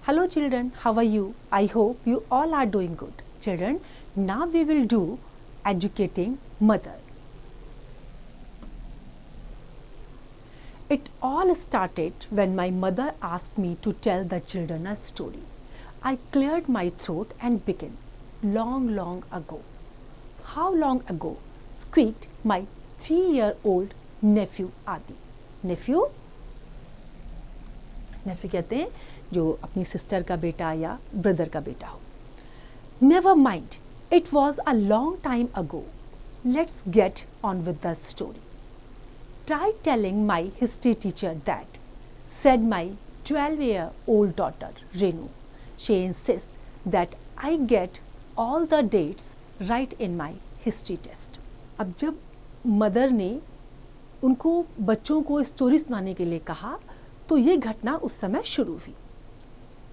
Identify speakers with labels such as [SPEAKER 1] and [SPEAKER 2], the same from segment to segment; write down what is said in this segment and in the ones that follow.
[SPEAKER 1] Hello children, how are you? I hope you all are doing good. Children, now we will do educating mother. It all started when my mother asked me to tell the children a story. I cleared my throat and began. Long ago. How long ago? Squeaked my 3-year-old nephew Adi. Nephew कहते हैं जो अपनी sister का बेटा या brother का बेटा हो. Never mind, it was a long time ago. Let's get on with the story. Try telling my history teacher that, said my 12-year-old daughter Renu. She insists that I get all the dates right in my history test. अब जब mother ने उनको बच्चों को story सुनाने के लिए कहा तो ये घटना उस समय शुरू हुई.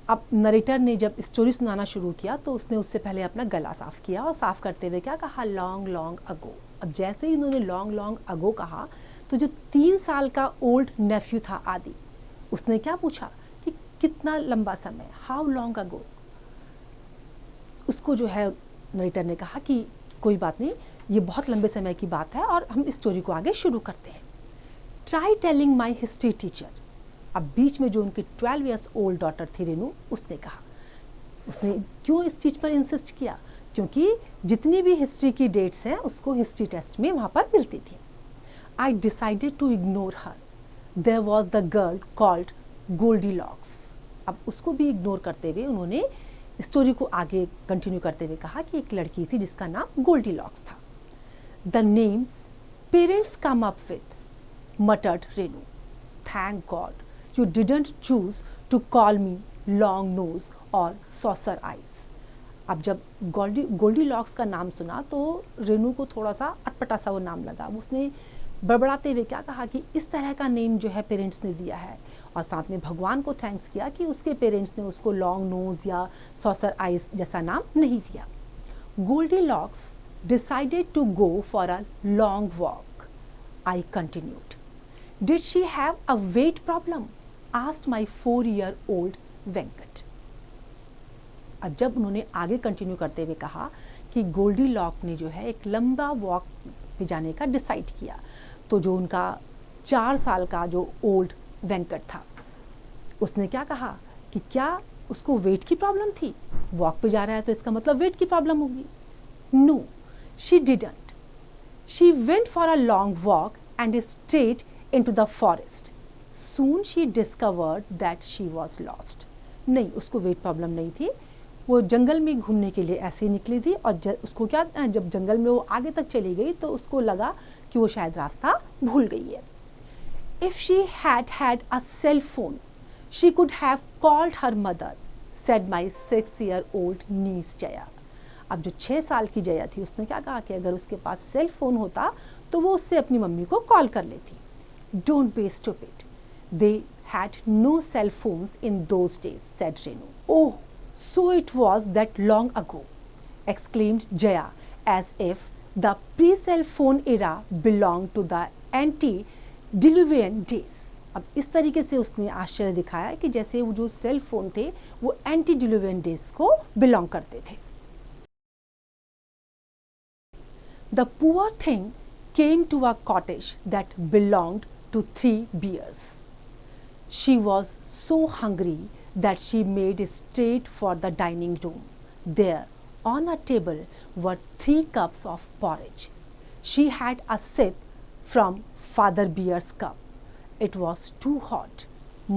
[SPEAKER 1] अब नरेटर ने जब स्टोरी सुनाना शुरू किया तो उसने उससे पहले अपना गला साफ किया और साफ करते हुए क्या कहा, लॉन्ग अगो. अब जैसे ही उन्होंने लॉन्ग अगो कहा तो जो 3 साल का ओल्ड नेफ्यू था आदि, उसने क्या पूछा कि कितना लंबा समय, हाउ लॉन्ग अगो. उसको जो है नरेटर ने कहा कि कोई बात नहीं, ये बहुत लंबे समय की बात है और हम इस स्टोरी को आगे शुरू करते हैं. Try telling my history teacher. अब बीच में जो उनकी 12 years old डॉटर थी रेनू, उसने कहा, उसने क्यों इस चीज़ पर इंसिस्ट किया, क्योंकि जितनी भी हिस्ट्री की डेट्स हैं उसको हिस्ट्री टेस्ट में वहाँ पर मिलती थी. I decided to ignore her. There was the girl called Goldilocks. अब उसको भी इग्नोर करते हुए उन्होंने स्टोरी को आगे कंटिन्यू करते हुए कहा कि एक लड़की थी जिसका नाम गोल्डीलॉक्स था. The names parents come up with, मटर्ड Renu. Thank God you didn't choose to call me long nose or saucer eyes. अब जब गोल्डीलॉक्स का नाम सुना तो रेनू को थोड़ा सा अटपटा सा वो नाम लगा. उसने बड़बड़ाते हुए क्या कहा कि इस तरह का नेम जो है पेरेंट्स ने दिया है, और साथ में भगवान को थैंक्स किया कि उसके पेरेंट्स ने उसको लॉन्ग नोज या सॉसर आइज जैसा नाम नहीं दिया. Goldilocks decided to go for a long walk. I continued. Did she have a weight problem? asked my 4-year-old Venkat. अब जब उन्होंने आगे कंटिन्यू करते हुए कहा कि गोल्डीलॉक ने जो है एक लंबा वॉक पे जाने का डिसाइड किया, तो जो उनका 4 साल का जो ओल्ड वेंकट था उसने क्या कहा कि क्या उसको वेट की प्रॉब्लम थी? वॉक पे जा रहा है तो इसका मतलब वेट की प्रॉब्लम होगी. No, she didn't. She went for a long walk and straight into the forest. Soon she discovered that she was lost. नहीं, उसको वेट प्रॉब्लम नहीं थी. वो जंगल में घूमने के लिए ऐसे ही निकली थी और उसको क्या, जब जंगल में वो आगे तक चली गई तो उसको लगा कि वो शायद रास्ता भूल गई है. If she had had a cell phone, she could have called her mother, said my 6-year-old niece Jaya. अब जो 6 साल की जया थी उसने क्या कहा कि अगर उसके पास सेल फोन होता तो वो उससे अपनी मम्मी को कॉल कर लेती. Don't be stupid. They had no cell phones in those days, said Renu. Oh, so it was that long ago, exclaimed Jaya, as if the pre-cell phone era belonged to the antediluvian days. अब इस तरीके से उसने आश्चर्य दिखाया कि जैसे वो जो सेल फोन थे वो एंटीडिलुवियन डेज को बिलोंग करते थे. The poor thing came to a cottage that belonged to 3 bears. She was so hungry that she made straight for the dining room. There, on a table, were 3 cups of porridge. She had a sip from Father Bear's cup. It was too hot.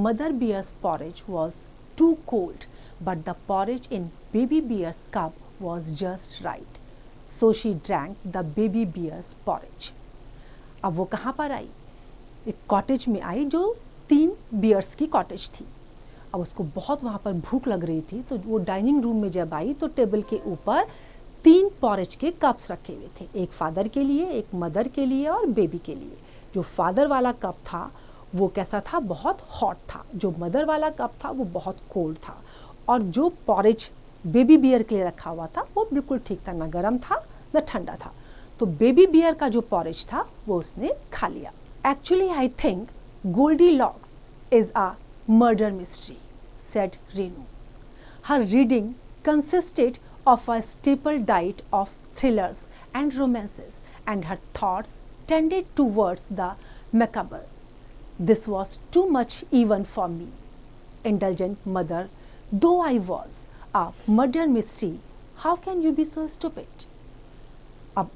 [SPEAKER 1] Mother Bear's porridge was too cold, but the porridge in Baby Bear's cup was just right. So she drank the Baby Bear's porridge. अब वो कहाँ पर आई? एक cottage में आई जो 3 bears की cottage थी. अब उसको बहुत वहाँ पर भूख लग रही थी तो वो डाइनिंग रूम में जब आई तो टेबल के ऊपर 3 पॉरेज के कप्स रखे हुए थे. एक फादर के लिए, एक मदर के लिए और बेबी के लिए. जो फादर वाला कप था वो कैसा था? बहुत हॉट था. जो मदर वाला कप था वो बहुत कोल्ड था. और जो पॉरेज बेबी बियर के लिए रखा हुआ था वो बिल्कुल ठीक था, ना गर्म था ना ठंडा था. तो बेबी बियर का जो पॉरेज था वो उसने खा लिया. Actually I think Goldilocks is a murder mystery, said Renu. Her reading consisted of a staple diet of thrillers and romances, and her thoughts tended towards the macabre. This was too much even for me, indulgent mother, though I was. A murder mystery. How can you be so stupid? अब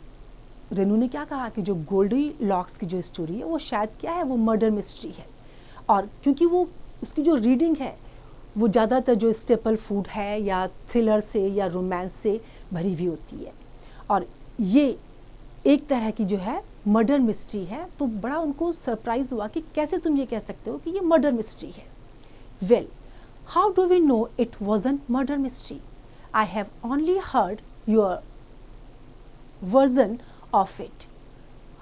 [SPEAKER 1] रेनू ने क्या कहा कि जो Goldy locks की जो story है वो शायद क्या है, वो मर्डर मिस्ट्री है, और क्योंकि वो उसकी जो रीडिंग है वो ज़्यादातर जो स्टेपल फूड है या थ्रिलर से या रोमांस से भरी हुई होती है, और ये एक तरह की जो है मर्डर मिस्ट्री है, तो बड़ा उनको सरप्राइज हुआ कि कैसे तुम ये कह सकते हो कि ये मर्डर मिस्ट्री है. Well, how do we know it wasn't murder mystery? I have only heard your version of it.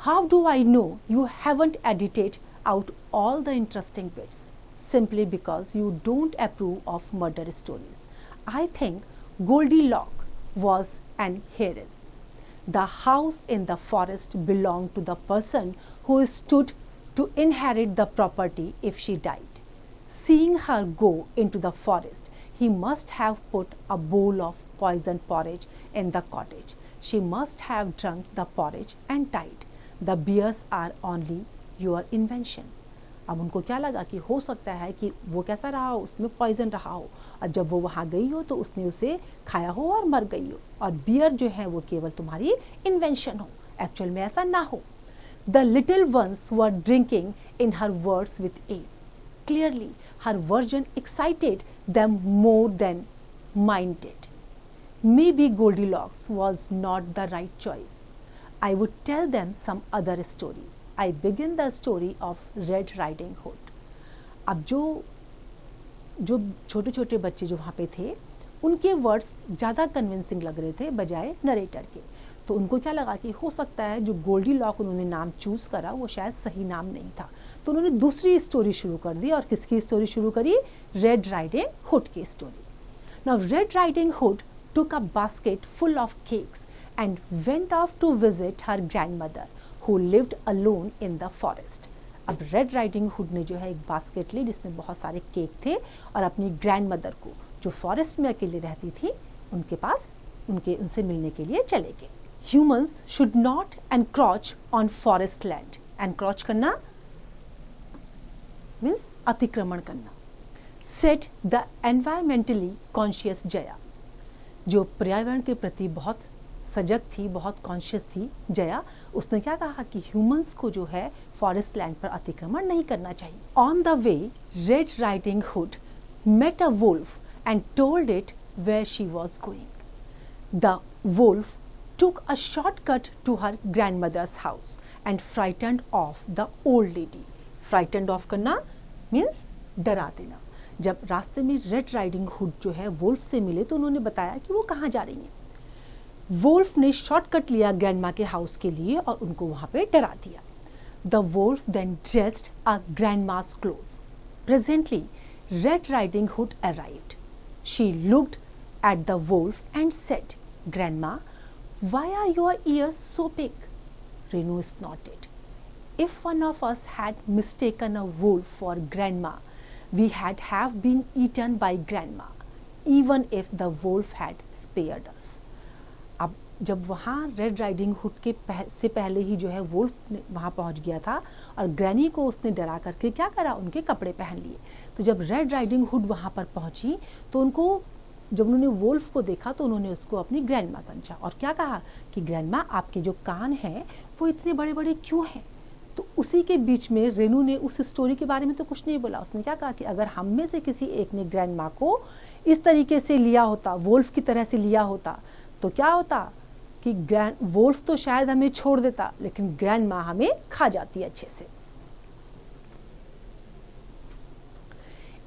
[SPEAKER 1] How do I know you haven't edited out all the interesting bits simply because you don't approve of murder stories? I think Goldilocks was an heiress. The house in the forest belonged to the person who stood to inherit the property if she died. Seeing her go into the forest, he must have put a bowl of poisoned porridge in the cottage. She must have drunk the porridge and died. The beers are only your invention. अब उनको क्या लगा कि हो सकता है कि वो कैसा रहा हो, उसमें पॉइजन रहा हो, और जब वो वहाँ गई हो तो उसने उसे खाया हो और मर गई हो, और बियर जो है वो केवल तुम्हारी इन्वेंशन हो, एक्चुअल में ऐसा ना हो. The little ones were drinking in her words with awe. Clearly, her version excited them more than mine did. Maybe Goldilocks was not the right choice. I would tell them some other story. I begin the story of Red Riding Hood. अब जो छोटे छोटे बच्चे जो वहाँ पे थे, उनके वर्ड्स ज़्यादा कन्विंसिंग लग रहे थे बजाय नरेटर के, तो उनको क्या लगा कि हो सकता है जो गोल्डी लॉक उन्होंने नाम चूज़ करा वो शायद सही नाम नहीं था, तो उन्होंने दूसरी स्टोरी शुरू कर दी. और किसकी स्टोरी शुरू करी? रेड राइडिंग हुड की story. Now red riding hood took a basket full of cakes and went off to visit her grandmother who lived alone in the forest. अब रेड राइडिंग हुड ने जो है एक basket ली जिसमें बहुत सारे cake थे, और अपनी ग्रैंडमदर को जो फॉरेस्ट में अकेले रहती थी उनके पास उनसे मिलने के लिए चले गए. Humans should not encroach on forest land. Encroach करना मीन्स अतिक्रमण करना. Said the environmentally conscious Jaya. जो पर्यावरण के प्रति बहुत सजग थी, बहुत कॉन्शियस थी जया, उसने क्या कहा कि ह्यूमंस को जो है फॉरेस्ट लैंड पर अतिक्रमण नहीं करना चाहिए. On the way red riding hood met a wolf and told it where she was going. The wolf took a shortcut to her grandmother's house and frightened off the old lady. Frightened off करना means डरा देना. जब रास्ते में red riding hood जो है Wolff से मिले तो उन्होंने बताया कि वो कहाँ जा रही हैं. वोल्फ ने शॉर्टकट लिया ग्रैंडमा के हाउस के लिए और उनको वहाँ पे डरा दिया. The wolf then dressed a grandma's clothes. Presently, Red Riding Hood arrived. She looked at the wolf and said, "Grandma, why are your ears so big?" Renu snorted. If one of us had mistaken a wolf for Grandma, we had have been eaten by Grandma, even if the wolf had spared us. अब जब वहाँ red riding hood के से पहले ही जो है Wolff वहाँ पहुँच गया था और ग्रैनी को उसने डरा करके क्या करा, उनके कपड़े पहन लिए. तो जब रेड राइडिंग हुड वहाँ पर पहुँची तो उनको जब उन्होंने वोल्फ को देखा तो उन्होंने उसको अपनी ग्रैंडमा समझा और क्या कहा कि ग्रैंडमा आपके जो कान हैं वो इतने बड़े बड़े क्यों हैं. तो उसी के बीच में रेनू ने उस स्टोरी के बारे में तो कुछ नहीं बोला. उसने क्या कहा कि अगर हम में से किसी एक ने ग्रैंडमा को इस तरीके से लिया होता, वोल्फ की तरह से लिया होता, तो क्या होता कि वोल्फ तो शायद हमें छोड़ देता लेकिन ग्रैंडमा हमें खा जाती अच्छे से.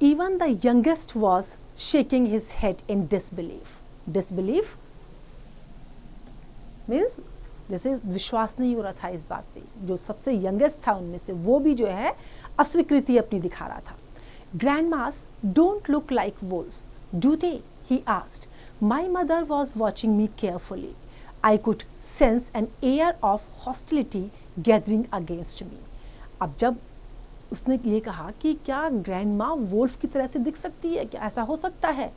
[SPEAKER 1] Even the youngest was shaking his head in disbelief. Disbelief means जैसे विश्वास नहीं हो रहा था इस बात पे. जो सबसे यंगेस्ट था उनमें से वो भी जो है अस्वीकृति अपनी दिखा रहा था. Grandmas don't look like wolves, do they? He asked. My mother was watching me carefully. I could sense an air of hostility gathering against me. अब जब उसने ये कहा कि क्या ग्रैंडमा वोल्फ की तरह से दिख सकती है, क्या ऐसा हो सकता है,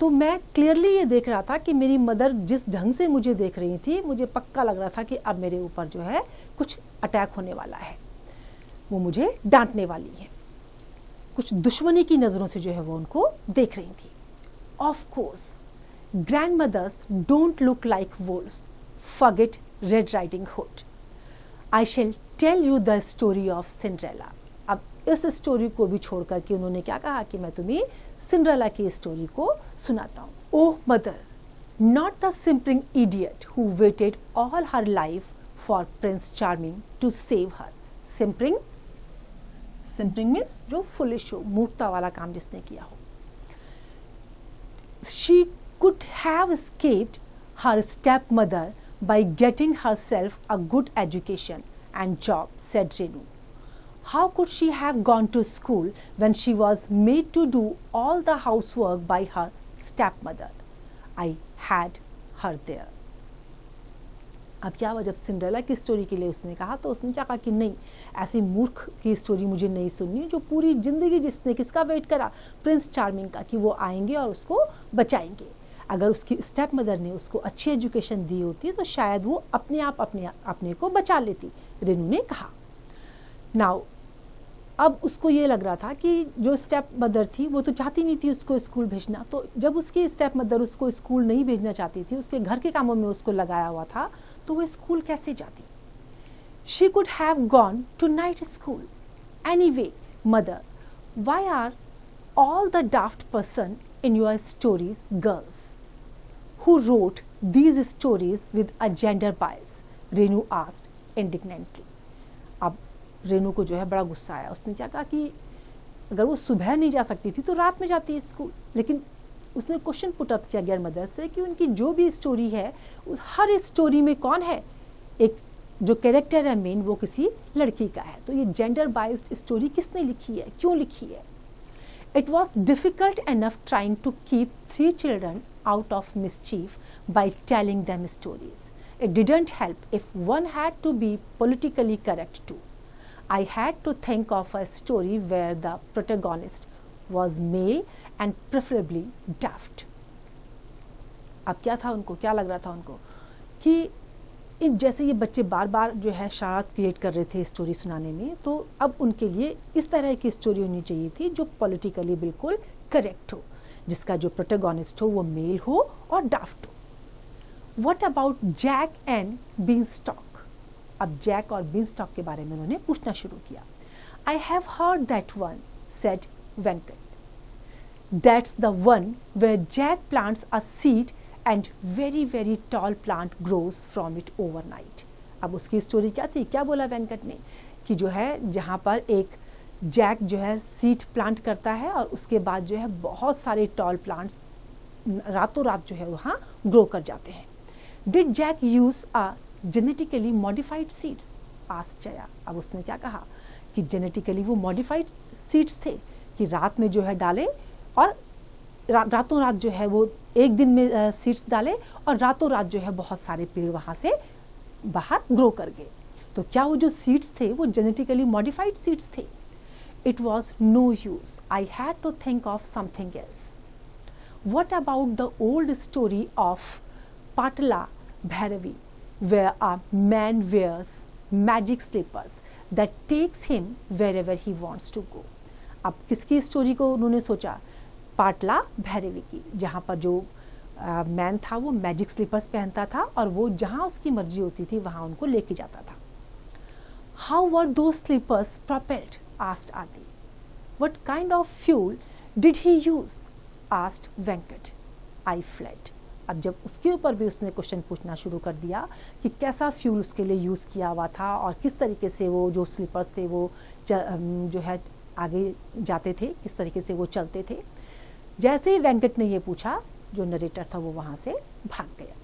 [SPEAKER 1] तो मैं क्लियरली ये देख रहा था कि मेरी मदर जिस ढंग से मुझे देख रही थी, मुझे पक्का लग रहा था कि अब मेरे ऊपर जो है कुछ अटैक होने वाला है, वो मुझे डांटने वाली है। कुछ दुश्मनी की नज़रों से जो है वो उनको देख रही थी। Of course grandmothers don't look like wolves, forget red riding hood. I shall tell you the story of Cinderella. अब इस स्टोरी को भी छोड़ करके उन्होंने क्या कहा कि मैं तुम्हें सिंड्रेला की स्टोरी को सुनाता हूँ। Oh mother, not the simpering idiot who waited all her life for prince charming to save her. Simpering means जो फुलिश हो, मूर्खता वाला काम जिसने किया हो। She could have escaped her stepmother by getting herself a good education and job, said Renu. How could she have gone to school when she was made to do all the housework by her stepmother? I had her there. अब क्या हुआ, जब Cinderella की story के लिए उसने कहा तो उसने क्या कहा कि नहीं, ऐसी मूर्ख की स्टोरी मुझे नहीं सुननी, जो पूरी ज़िंदगी जिसने किसका वेट करा, प्रिंस चार्मिंग का, कि वो आएंगे और उसको बचाएंगे। अगर उसकी स्टेप मदर ने उसको अच्छी एजुकेशन दी होती तो शायद वो अपने आप अपने को बचा लेती, रेनू ने कहा। नाउ अब उसको ये लग रहा था कि जो स्टेप मदर थी वो तो चाहती नहीं थी उसको स्कूल भेजना, तो जब उसकी स्टेप मदर उसको स्कूल नहीं भेजना चाहती थी, उसके घर के कामों में उसको लगाया हुआ था, तो वो स्कूल कैसे जाती। She could have gone to night school. Anyway, mother, why are all the daft person in your stories girls? Who wrote these stories with a gender bias? Renu asked indignantly. अब रेनू को जो है बड़ा गुस्सा आया। उसने क्या कहा कि अगर वो सुबह नहीं जा सकती थी तो रात में जाती है स्कूल। लेकिन उसने क्वेश्चन पुट अप किया ग्रैंड मदर से कि उनकी जो भी स्टोरी है, उस हर स्टोरी में कौन है, एक जो कैरेक्टर है मेन, वो किसी लड़की का है। तो ये जेंडर बाइज्ड स्टोरी किसने लिखी है, क्यों लिखी है? It was difficult enough trying to keep 3 children out of mischief by telling them stories. It didn't help if one had to be politically correct too. I had to think of a story where the protagonist was male and preferably daft. अब क्या था, उनको क्या लग रहा था उनको कि जैसे ये बच्चे बार बार जो है शरारत क्रिएट कर रहे थे स्टोरी सुनाने में, तो अब उनके लिए इस तरह की स्टोरी होनी चाहिए थी जो पॉलिटिकली बिल्कुल करेक्ट हो, जिसका जो प्रोटैगनिस्ट हो वो मेल हो और डाफ्ट हो। What about Jack and beanstalk? अब जैक और बीनस्टॉक के बारे में उन्होंने पूछना शुरू किया। I have heard that one, said Venkat. That's the one where Jack plants a seed and very very tall plant grows from it overnight. अब उसकी स्टोरी क्या थी, क्या बोला वेंकट ने कि जो है जहाँ पर एक जैक जो है सीड प्लांट करता है और उसके बाद जो है बहुत सारे टॉल प्लांट्स रातों रात जो है वहाँ ग्रो कर जाते हैं। Did Jack use a genetically modified seeds? Asked Jaya. अब उसने क्या कहा कि जेनेटिकली वो मॉडिफाइड सीड्स थे कि रात में जो है डाले और रातों रात जो है वो एक दिन में सीड्स डाले और रातों रात जो है बहुत सारे पेड़ वहाँ से बाहर ग्रो कर गए। तो क्या वो जो सीड्स थे वो जेनेटिकली मॉडिफाइड सीड्स थे? It was no use, I had to think of something else. What about the old story of Patala Bhairavi where a man wears magic slippers that takes him wherever he wants to go? अब किसकी story को उन्होंने सोचा? पाटला भैरवी की, जहाँ पर जो मैन था वो मैजिक स्लीपर्स पहनता था और वो जहाँ उसकी मर्जी होती थी वहाँ उनको लेके जाता था। How were those slippers propelled? Asked Adi. What kind of fuel did he use? Asked Venkat. I fled. अब जब उसके ऊपर भी उसने क्वेश्चन पूछना शुरू कर दिया कि कैसा फ्यूल उसके लिए यूज़ किया हुआ था और किस तरीके से वो जो स्लीपर्स थे वो जो है आगे जाते थे, किस तरीके से वो चलते थे। जैसे ही वेंकट ने ये पूछा, जो नरेटर था वो वहाँ से भाग गया।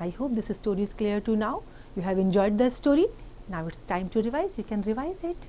[SPEAKER 1] I hope this story is clear to now. You have enjoyed the story. Now it's time to revise. You can revise it.